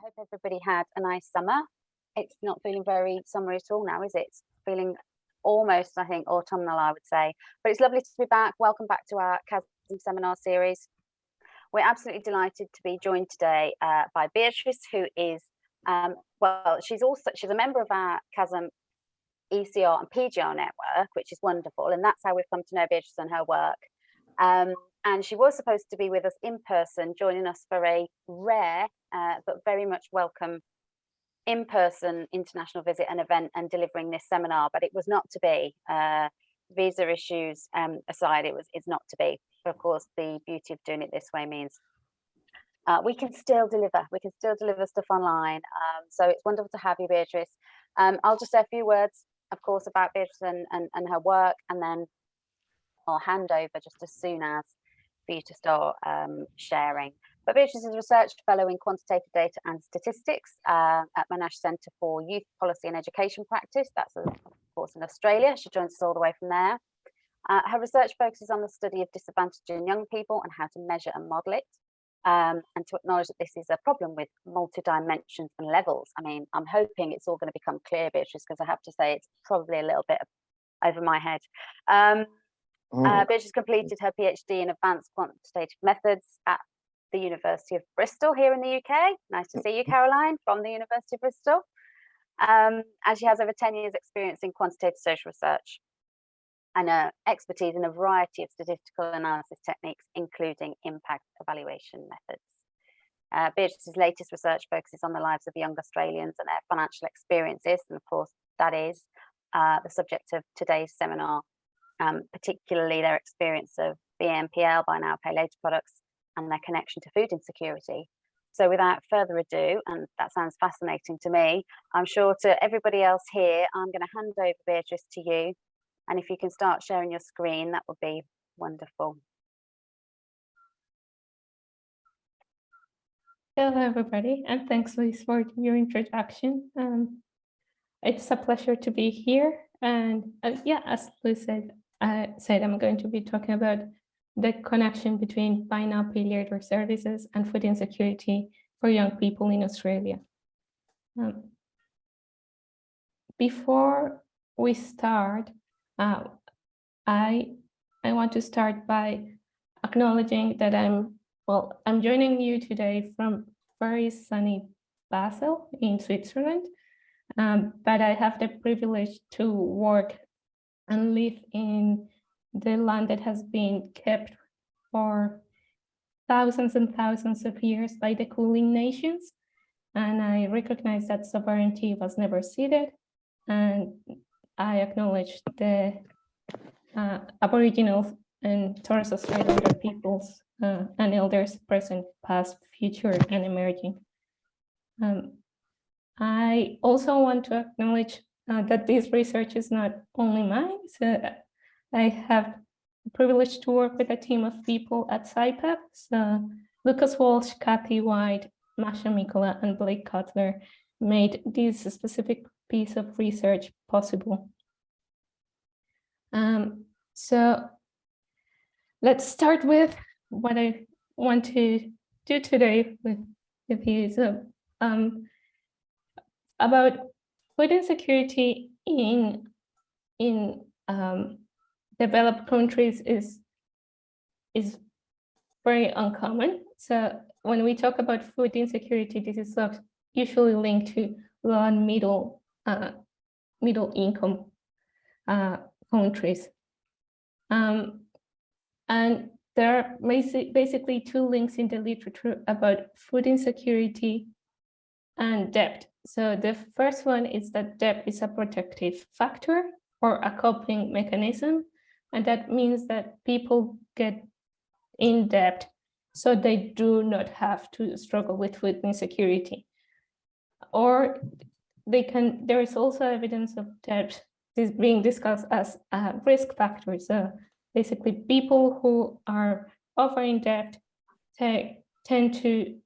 hope everybody had a nice summer. It's not feeling very summery at all now, is it? It's feeling almost, I think, autumnal, I would say. But it's lovely to be back. Welcome back to our CHASM seminar series. We're absolutely delighted to be joined today by Beatriz, who is, she's a member of our CHASM ECR and PGR network, which is wonderful. And that's how we've come to know Beatriz and her work. And she was supposed to be with us in person, joining us for a rare but very much welcome in-person international visit and event and delivering this seminar, but it was not to be. Visa issues aside, it's not to be. But of course, the beauty of doing it this way means we can still deliver stuff online. So it's wonderful to have you, Beatriz. I'll just say a few words, of course, about Beatriz and her work, and then I'll hand over just as soon as for you to start sharing. But Beatriz is a research fellow in quantitative data and statistics at Monash Centre for Youth Policy and Education Practice. That's of course in Australia. She joins us all the way from there. Her research focuses on the study of disadvantaged young people and how to measure and model it, and to acknowledge that this is a problem with multi-dimensions and levels. I mean, I'm hoping it's all going to become clear, Beatriz, because I have to say it's probably a little bit over my head. Beatriz completed her PhD in advanced quantitative methods at the University of Bristol here in the UK. Nice to see you, Caroline, from the University of Bristol. And she has over 10 years experience in quantitative social research and expertise in a variety of statistical analysis techniques, including impact evaluation methods. Beatriz's latest research focuses on the lives of young Australians and their financial experiences. And of course, that is the subject of today's seminar, particularly their experience of BNPL, buy now, pay later products, and their connection to food insecurity. So without further ado, and that sounds fascinating to me, I'm sure to everybody else here, I'm going to hand over, Beatriz, to you. And if you can start sharing your screen, that would be wonderful. Hello, everybody, and thanks, Liz, for your introduction. It's a pleasure to be here. And yeah, as Liz said, I'm going to be talking about the connection between buy now, pay later services and food insecurity for young people in Australia. Before we start, I want to start by acknowledging that I'm joining you today from very sunny Basel in Switzerland, but I have the privilege to work and live in the land that has been kept for thousands and thousands of years by the Kulin nations. And I recognize that sovereignty was never ceded. And I acknowledge the Aboriginal and Torres Strait Islander peoples and elders present, past, future, and emerging. I also want to acknowledge that this research is not only mine. So I have the privilege to work with a team of people at SciPep. So Lucas Walsh, Kathy White, Masha Mikola, and Blake Cutler made this specific piece of research possible. So let's start with what I want to do today with you. So, about food insecurity in developed countries is very uncommon. So when we talk about food insecurity, this is usually linked to low and middle income countries. And there are basically two links in the literature about food insecurity and debt. So the first one is that debt is a protective factor or a coping mechanism. And that means that people get in debt so they do not have to struggle with food insecurity. Or there is also evidence of debt is being discussed as a risk factor. So basically people who are offering debt tend to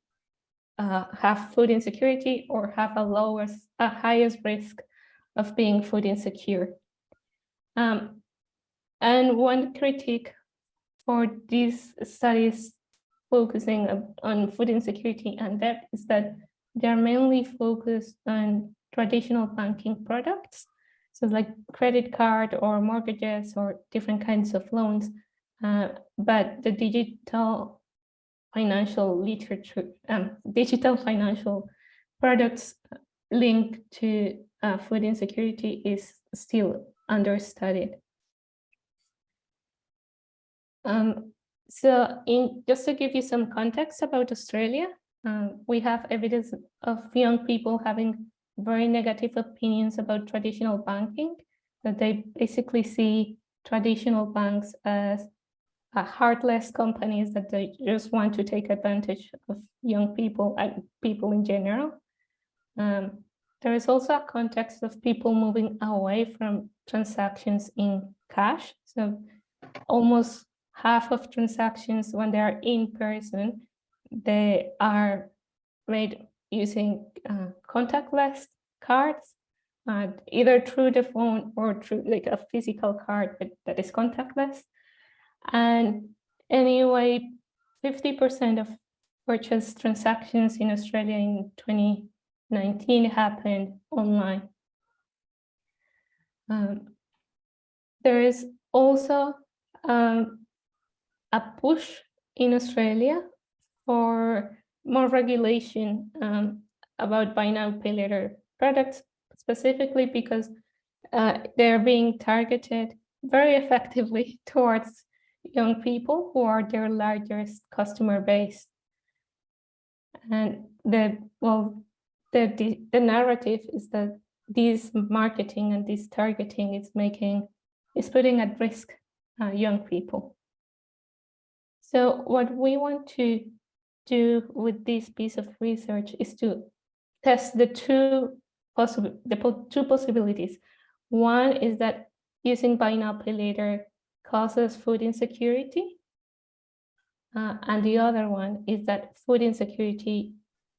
have food insecurity or have a highest risk of being food insecure. And one critique for these studies focusing on food insecurity and debt is that they're mainly focused on traditional banking products, so like credit card or mortgages or different kinds of loans, but the digital financial literature, digital financial products linked to food insecurity is still understudied. So just to give you some context about Australia, we have evidence of young people having very negative opinions about traditional banking, that they basically see traditional banks as heartless companies that they just want to take advantage of young people and people in general. There is also a context of people moving away from transactions in cash. So almost half of transactions when they are in person, they are made using contactless cards, either through the phone or through like a physical card that is contactless. And anyway, 50% of purchase transactions in Australia in 2019 happened online. There is also a push in Australia for more regulation about buy now, pay later products, specifically because they're being targeted very effectively towards young people who are their largest customer base. And the narrative is that this marketing and this targeting is putting at risk young people. So what we want to do with this piece of research is to test the two possibilities. One is that using buy now, pay later causes food insecurity. And the other one is that food insecurity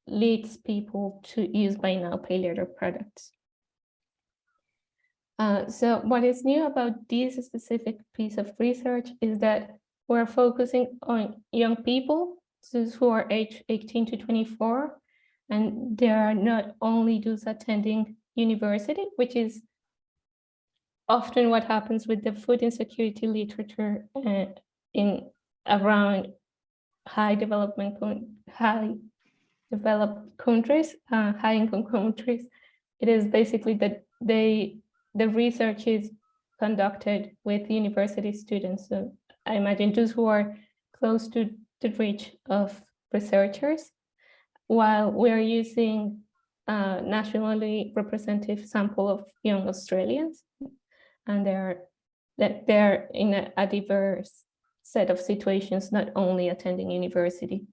leads people to use buy now, pay later products. So what is new about this specific piece of research is that we're focusing on young people, those who are aged 18 to 24, and they are not only those attending university, which is often what happens with the food insecurity literature in around high developed countries, high income countries. It is basically that the research is conducted with university students. So I imagine those who are close to the reach of researchers, while we're using a nationally representative sample of young Australians, and they're in a diverse set of situations, not only attending university.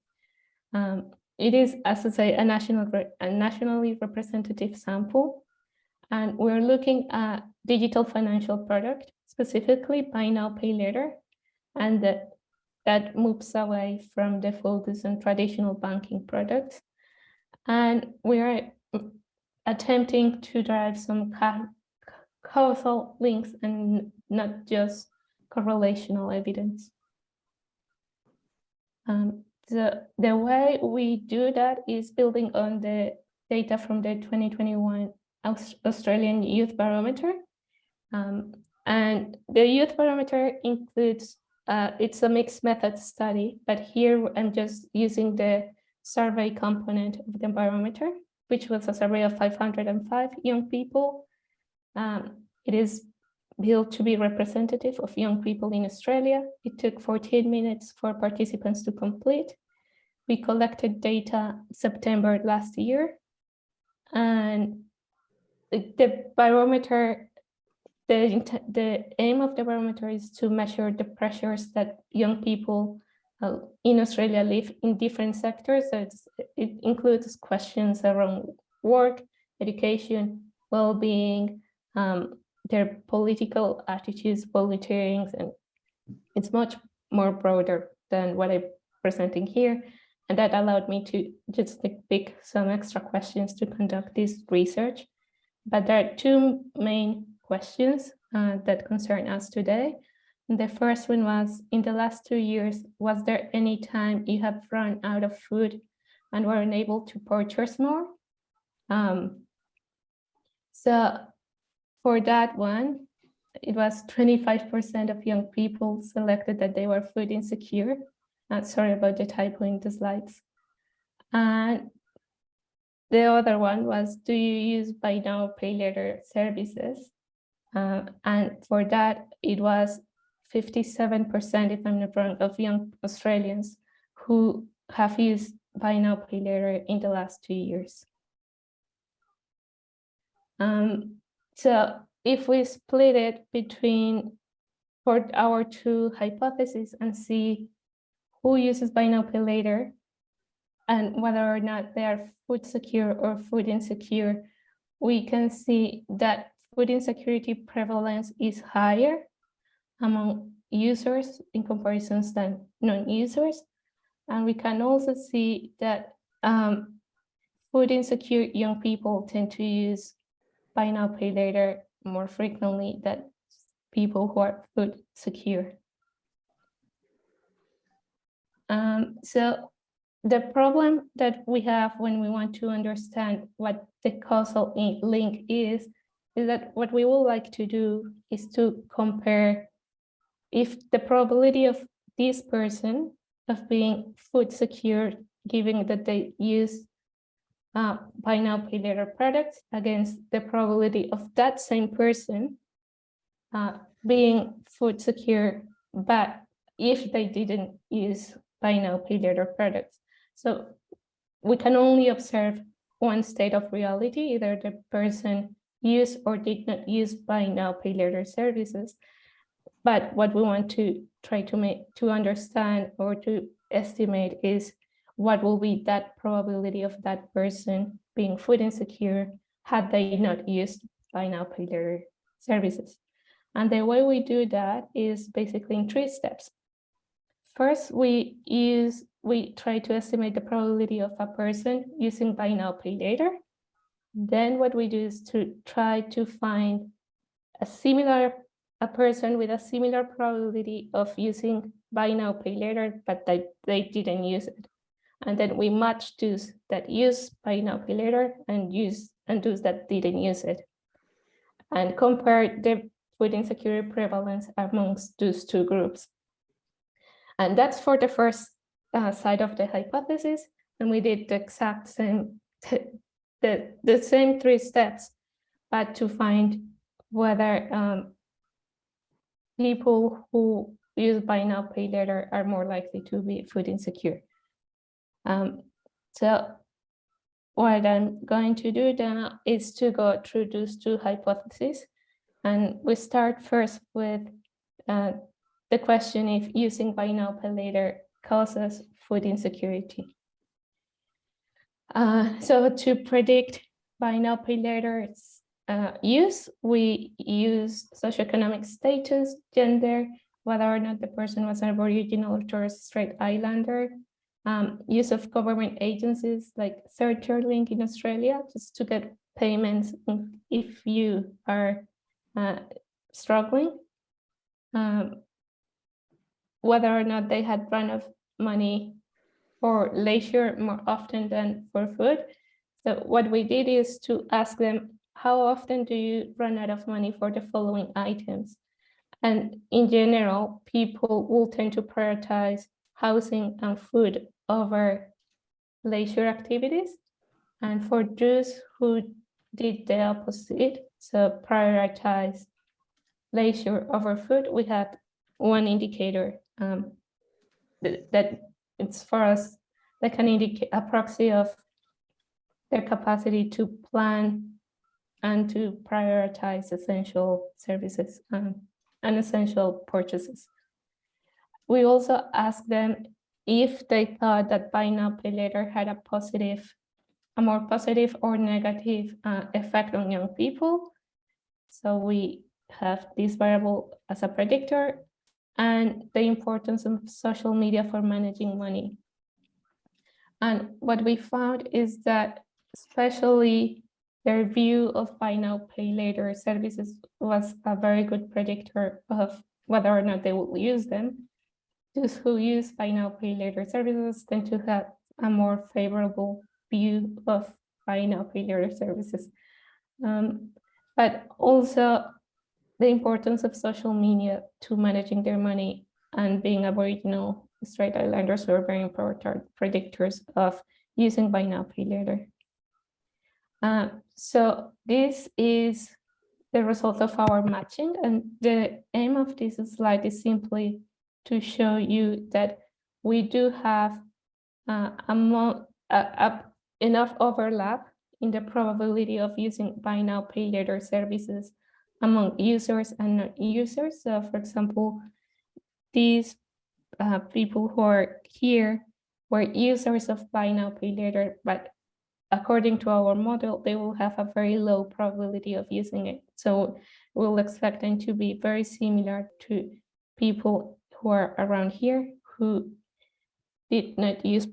It is, as I say, a nationally representative sample, and we're looking at digital financial product, specifically buy now, pay later, and that moves away from the focus on traditional banking products. And we are attempting to derive some causal links and not just correlational evidence. The way we do that is building on the data from the 2021 Australian Youth Barometer. And the Youth Barometer includes, it's a mixed method study, but here I'm just using the survey component of the barometer, which was a survey of 505 young people. It is built to be representative of young people in Australia. It took 14 minutes for participants to complete. We collected data September last year, and the barometer, the aim of the barometer is to measure the pressures that young people in Australia live in different sectors. So it includes questions around work, education, well-being, their political attitudes, volunteering, and it's much more broader than what I'm presenting here. And that allowed me to just pick some extra questions to conduct this research. But there are two main questions that concern us today. And the first one was, in the last 2 years, was there any time you have run out of food and were unable to purchase more. So for that one, it was 25% of young people selected that they were food insecure. Sorry about the typo in the slides. And the other one was, do you use buy now, pay later services? And for that, it was 57%, if I'm not wrong, of young Australians who have used buy now, pay later in the last 2 years. So if we split it between for our two hypotheses and see who uses buy now, pay later, and whether or not they are food secure or food insecure, we can see that food insecurity prevalence is higher among users in comparison than non-users. And we can also see that food insecure young people tend to use buy now, pay later more frequently than people who are food secure. So the problem that we have when we want to understand what the causal link is that what we would like to do is to compare if the probability of this person of being food secure, given that they use buy now, pay later products, against the probability of that same person being food secure, but if they didn't use buy now, pay later products. So we can only observe one state of reality, either the person used or did not use buy now, pay later services. But what we want to try to understand or to estimate is what will be that probability of that person being food insecure had they not used buy now, pay later services. And the way we do that is basically in 3 steps. First, we try to estimate the probability of a person using buy now, pay later. Then what we do is to try to find a person with a similar probability of using buy now, pay later, but that they didn't use it. And then we match those that use buy now, pay later and those that didn't use it, and compare the food insecurity prevalence amongst those 2 groups. And that's for the first side of the hypothesis. And we did the exact same, the same 3 steps, but to find whether people who use buy now, pay later are more likely to be food insecure. So what I'm going to do now is to go through those 2 hypotheses. And we start first with the question if using buy now, pay later causes food insecurity. So to predict buy now, pay later use, we use socioeconomic status, gender, whether or not the person was an Aboriginal or Torres Strait Islander, use of government agencies like Centrelink in Australia, just to get payments if you are struggling, whether or not they had run out of money for leisure more often than for food. So what we did is to ask them, how often do you run out of money for the following items? And in general, people will tend to prioritize housing and food over leisure activities. And for those who did the opposite, so prioritize leisure over food, we had one indicator that it's for us that can indicate a proxy of their capacity to plan and to prioritize essential services and essential purchases. We also asked them if they thought that buy now, pay later had a more positive or negative effect on young people. So we have this variable as a predictor, and the importance of social media for managing money. And what we found is that especially their view of buy now, pay later services was a very good predictor of whether or not they will use them. Those who use buy now, pay later services tend to have a more favorable view of buy now, pay later services. But also the importance of social media to managing their money and being Aboriginal Straight Islanders were very important predictors of using buy now, pay later. So this is the result of our matching, and the aim of this slide is simply to show you that we do have enough overlap in the probability of using buy now, pay later services among users and non-users. So for example, these people who are here were users of buy now, pay later, but according to our model, they will have a very low probability of using it. So we'll expect them to be very similar to people who are around here who did not use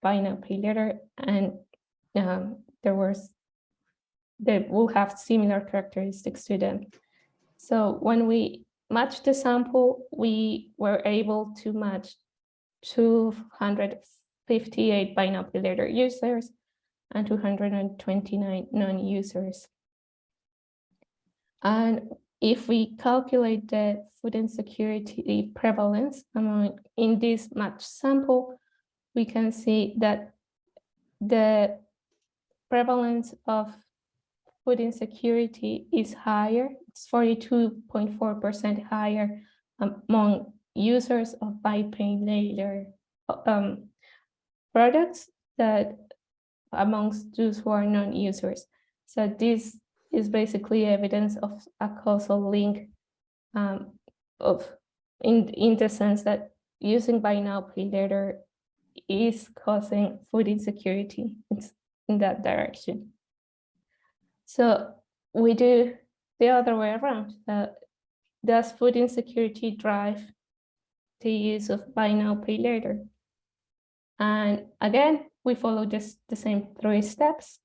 buy now, pay later, and they will have similar characteristics to them. So when we matched the sample, we were able to match 258 buy now, pay later users and 229 non-users. And if we calculate the food insecurity prevalence in this matched sample, we can see that the prevalence of food insecurity is higher. It's 42.4% higher among users of buy pay later products that amongst those who are non-users. So this is basically evidence of a causal link in the sense that using buy now, pay later is causing food insecurity. It's in that direction. So we do the other way around. Does food insecurity drive the use of buy now, pay later? And again, we follow the same 3 steps.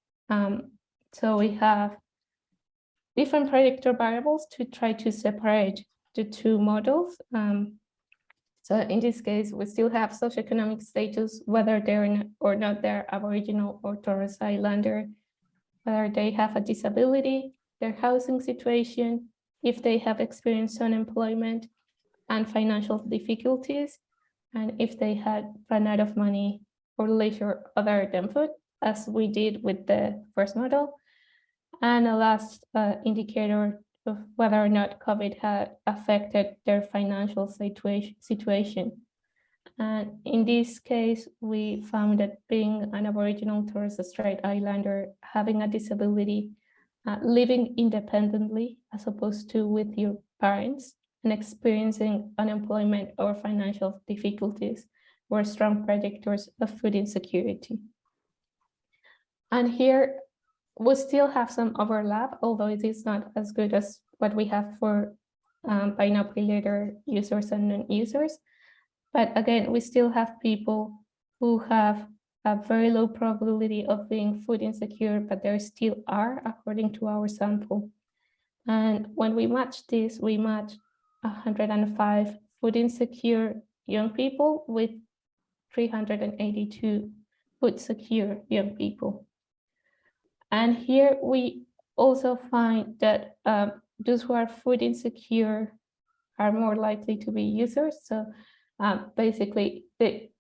So we have different predictor variables to try to separate the 2 models. So in this case, we still have socioeconomic status, whether they're or not they're Aboriginal or Torres Islander, whether they have a disability, their housing situation, if they have experienced unemployment and financial difficulties, and if they had run out of money or leisure other than food, as we did with the first model. And a last indicator of whether or not COVID had affected their financial situation. And in this case, we found that being an Aboriginal Torres Strait Islander, having a disability, living independently as opposed to with your parents, and experiencing unemployment or financial difficulties were strong predictors of food insecurity. And here we still have some overlap, although it is not as good as what we have for buy now, pay later users and non-users. But again, we still have people who have a very low probability of being food insecure, but there still are, according to our sample. And when we match this, we match 105 food insecure young people with 382 food secure young people. And here we also find that those who are food insecure are more likely to be users. So basically the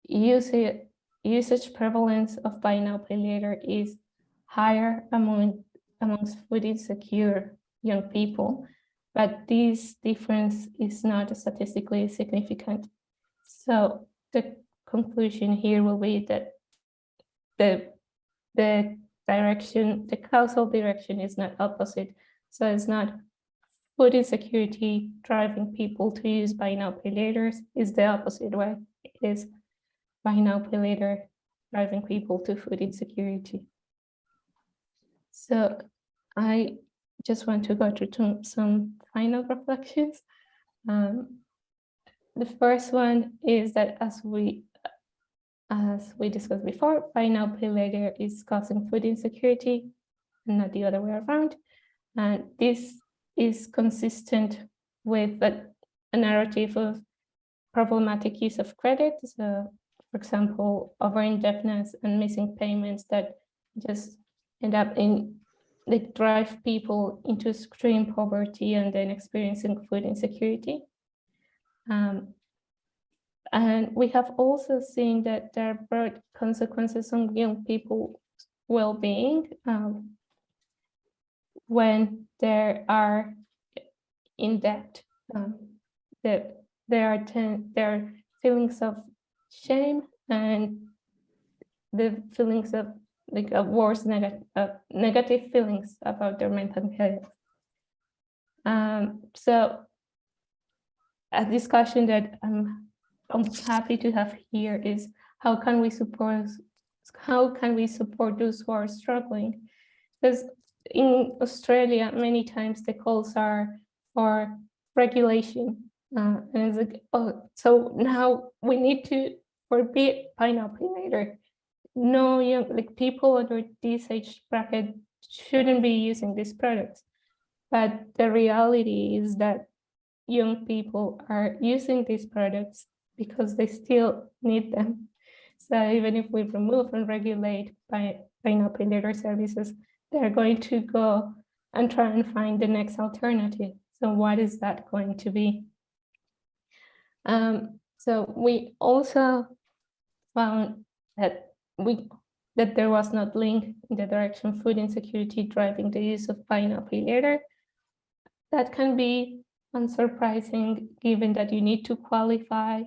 usage prevalence of buy now, pay later is higher amongst food insecure young people, but this difference is not statistically significant. So the conclusion here will be that the causal direction is not opposite. So it's not food insecurity driving people to use buy now, pay later, is the opposite way. It is buy now, pay later driving people to food insecurity. So I just want to go through some final reflections. The first one is that as we discussed before, buy now, pay later is causing food insecurity and not the other way around. And this is consistent with a narrative of problematic use of credit. So for example, over-indebtedness and missing payments that just end up in, they drive people into extreme poverty and then experiencing food insecurity. And we have also seen that there are broad consequences on young people's well-being when they are in debt. That there are feelings of shame and the feelings of like a worse negative feelings about their mental health. So a discussion that I'm happy to have here is how can we support those who are struggling? Because in Australia, many times the calls are for regulation, and it's like, oh, so now we need to forbid pineapple later. No, like people under this age bracket shouldn't be using these products. But the reality is that young people are using these products because they still need them. So even if we remove and regulate pineapple later services, they're going to go and try and find the next alternative. So what is that going to be? So we also found that there was not link in the direction food insecurity driving the use of buy now pay later. That can be unsurprising given that you need to qualify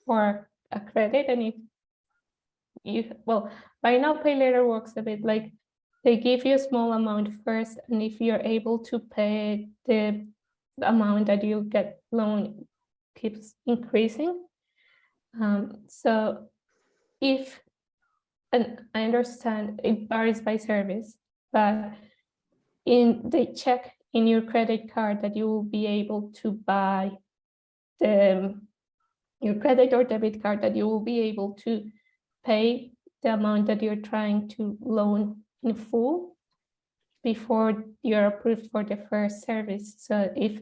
for a credit, and if buy now pay later works a bit like they give you a small amount first, and if you're able to pay, the amount that you get loan keeps increasing. So if, and I understand it varies by service, but they check in your credit card that you will be able to buy your credit or debit card, that you will be able to pay the amount that you're trying to loan in full before you're approved for the first service. So if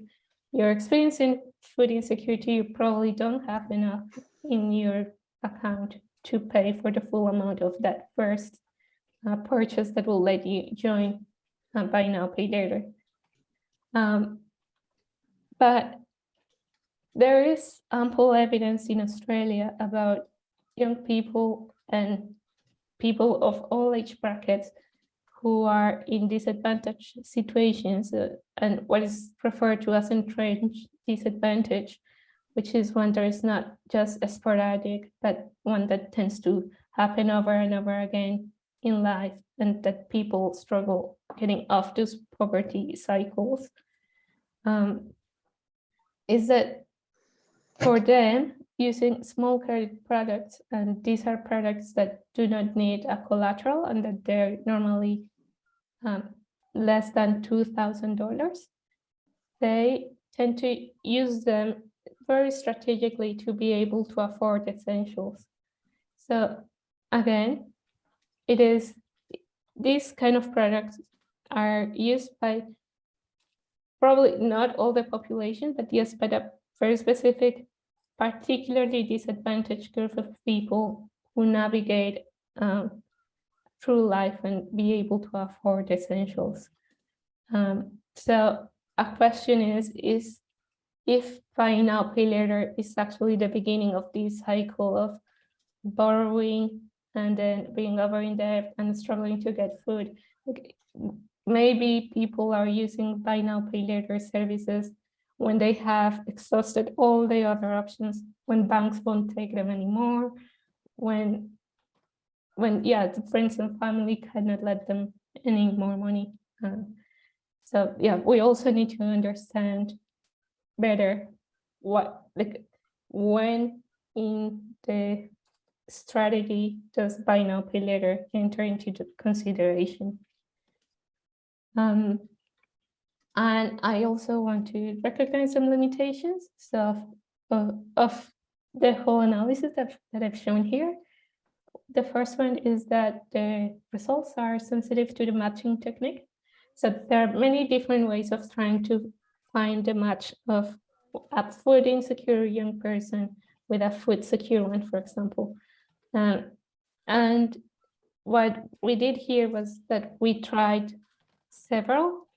you're experiencing food insecurity, you probably don't have enough in your account to pay for the full amount of that first purchase that will let you join buy now, pay later. But there is ample evidence in Australia about young people and people of all age brackets who are in disadvantaged situations, and what is referred to as entrenched disadvantage, which is one that is not just sporadic, but one that tends to happen over and over again in life, and that people struggle getting off those poverty cycles. Is that for them, using small credit products, and these are products that do not need a collateral and that they're normally less than $2,000, they tend to use them very strategically to be able to afford essentials. So again, it is these kind of products are used by probably not all the population, but yes, by a very specific, particularly disadvantaged group of people who navigate through life and be able to afford essentials. So a question is if buy now, pay later is actually the beginning of this cycle of borrowing and then being over in debt and struggling to get food. Like, maybe people are using buy now, pay later services when they have exhausted all the other options, when banks won't take them anymore, when the friends and family cannot let them any more money. So yeah, we also need to understand better when in the strategy does buy now, pay later enter into the consideration. And I also want to recognize some limitations of the whole analysis that I've shown here. The first one is that the results are sensitive to the matching technique. So there are many different ways of trying to find the match of a food insecure young person with a food secure one, for example. And what we did here was that we tried several.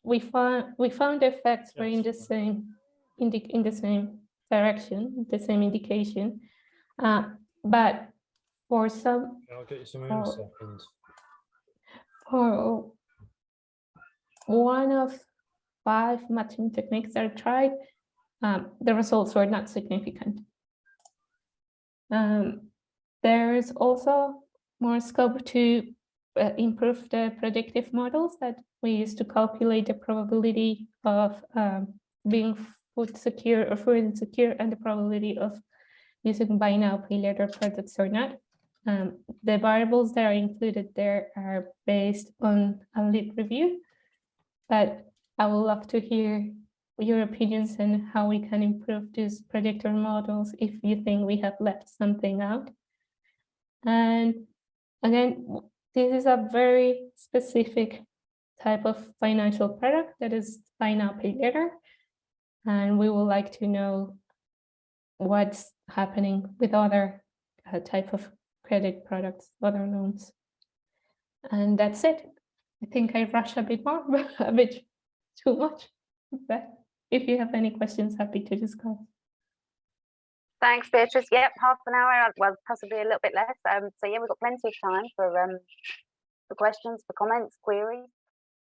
We found effects were in the same direction, the same indication, but for some. I'll get you some in a second. For one of 5 matching techniques that I tried, the results were not significant. There is also more scope to improve the predictive models that we use to calculate the probability of being food secure or food insecure and the probability of using buy now, pay later products or not. The variables that are included there are based on a lit review, but I would love to hear your opinions and how we can improve these predictor models if you think we have left something out. And again, this is a very specific type of financial product that is buy now, pay later. And we would like to know what's happening with other type of credit products, other loans. And that's it. I think I rushed a bit more, a bit too much. But if you have any questions, happy to discuss. Thanks, Beatrice. Yep, half an hour, well, possibly a little bit less. So yeah, we've got plenty of time for questions, for comments, queries.